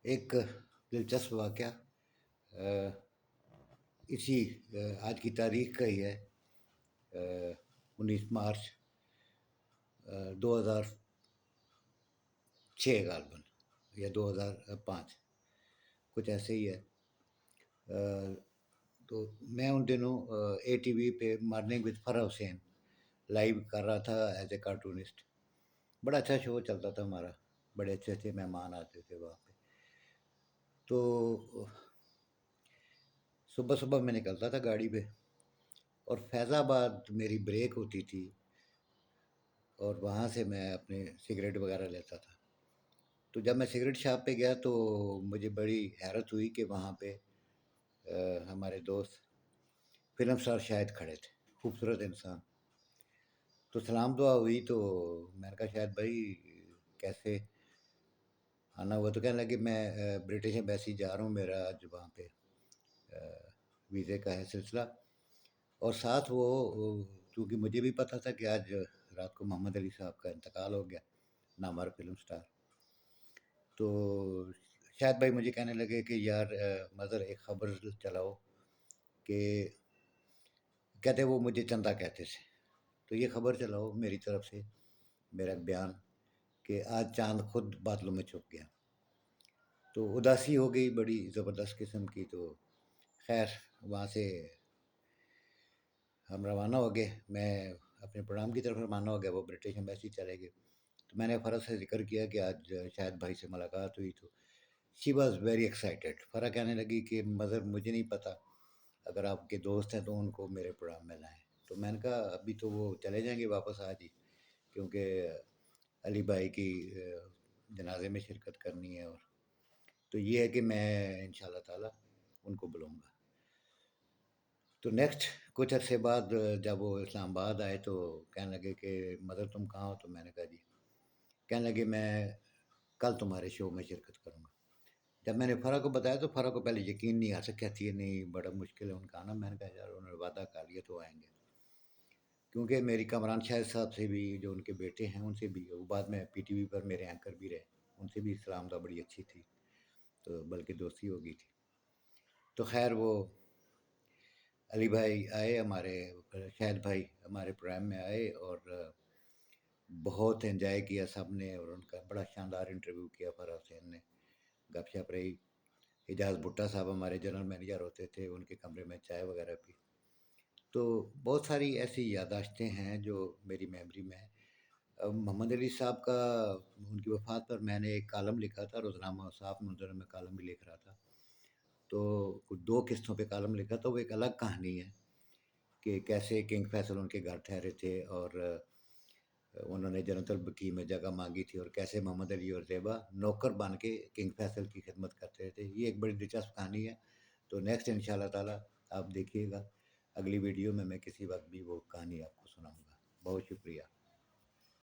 ایک دلچسپ واقعہ اسی آج کی تاریخ کا ہی ہے، 19 مارچ 2006 غالباً، یا 2005، کچھ ایسے ہی ہے۔ تو میں ان دنوں اے ٹی وی پہ morning with Farah Hussain live کر رہا تھا ایز اے کارٹونسٹ۔ بڑا اچھا شو چلتا تھا ہمارا، بڑے اچھے اچھے مہمان آتے تھے وہاں پہ۔ تو صبح صبح میں نکلتا تھا گاڑی پہ، اور فیض آباد میری بریک ہوتی تھی، اور وہاں سے میں اپنے سگریٹ وغیرہ لیتا تھا۔ تو جب میں سگریٹ شاپ پہ گیا تو مجھے بڑی حیرت ہوئی کہ وہاں پہ ہمارے دوست فلم سٹار شاہد کھڑے تھے، خوبصورت انسان۔ تو سلام دعا ہوئی، تو میں نے کہا شاہد بھائی کیسے آنا ہوا؟ تو کہنے لگے میں برٹش ایمبیسی جا رہا ہوں، میرا آج وہاں پہ ویزے کا ہے سلسلہ، اور ساتھ وہ کیونکہ مجھے بھی پتہ تھا کہ آج رات کو محمد علی صاحب کا انتقال ہو گیا، نامور فلم سٹار۔ تو شاہد بھائی مجھے کہنے لگے کہ یار مظہر ایک خبر چلاؤ، کہ کہتے وہ مجھے چندہ کہتے تھے، تو یہ خبر چلاؤ میری طرف سے، میرا بیان کہ آج چاند خود بادلوں میں چھپ گیا۔ تو اداسی ہو گئی بڑی زبردست قسم کی۔ تو خیر وہاں سے ہم روانہ ہو گئے، میں اپنے پروگرام کی طرف روانہ ہو گیا، وہ برٹش ایمبیسی چلے گئے۔ تو میں نے فرح سے ذکر کیا کہ آج شاہد بھائی سے ملاقات ہوئی، تو شی واز ویری ایکسائٹیڈ۔ فرح کہنے لگی کہ مظہر مجھے نہیں پتہ، اگر آپ کے دوست ہیں تو ان کو میرے پروگرام میں لائیں۔ تو میں نے کہا ابھی تو وہ چلے جائیں گے واپس آج ہی، کیونکہ علی بھائی کی جنازے میں شرکت کرنی ہے، اور تو یہ ہے کہ میں انشاءاللہ تعالی ان کو بلاؤں گا۔ تو نیکسٹ کچھ عرصے بعد جب وہ اسلام آباد آئے تو کہنے لگے کہ مدر تم کہاں ہو؟ تو میں نے کہا جی۔ کہنے لگے میں کل تمہارے شو میں شرکت کروں گا۔ جب میں نے فرح کو بتایا تو فرح کو پہلے یقین نہیں آ سکا، کہتی ہے نہیں بڑا مشکل ہے ان کا آنا۔ میں نے کہا یار انہوں نے وعدہ کر لیا تو آئیں گے، کیونکہ میری کامران شاہد صاحب سے بھی، جو ان کے بیٹے ہیں، ان سے بھی، وہ بعد میں پی ٹی وی پر میرے اینکر بھی رہے، ان سے بھی سلام دعا بڑی اچھی تھی، تو بلکہ دوستی ہو گئی تھی۔ تو خیر وہ علی بھائی آئے، ہمارے شاہد بھائی ہمارے پروگرام میں آئے، اور بہت انجوائے کیا سب نے، اور ان کا بڑا شاندار انٹرویو کیا فرح حسین نے، گپ شپ رہی۔ اعجاز بھٹا صاحب ہمارے جنرل مینیجر ہوتے تھے، ان کے کمرے میں چائے وغیرہ پی۔ تو بہت ساری ایسی یادداشتیں ہیں جو میری میموری میں ہیں۔ محمد علی صاحب کا، ان کی وفات پر میں نے ایک کالم لکھا تھا، روزنامہ صاف منظر میں کالم بھی لکھ رہا تھا، تو کچھ 2 قسطوں پہ کالم لکھا تھا۔ وہ ایک الگ کہانی ہے کہ کیسے کنگ فیصل ان کے گھر ٹھہرے تھے، اور انہوں نے جنت البقیع میں جگہ مانگی تھی، اور کیسے محمد علی اور زیبا نوکر بن کے کنگ فیصل کی خدمت کرتے تھے۔ یہ ایک بڑی دلچسپ کہانی ہے۔ تو نیکسٹ انشاءاللہ تعالیٰ آپ دیکھیے گا، اگلی ویڈیو میں کسی وقت بھی وہ کہانی آپ کو سناؤں گا۔ بہت شکریہ۔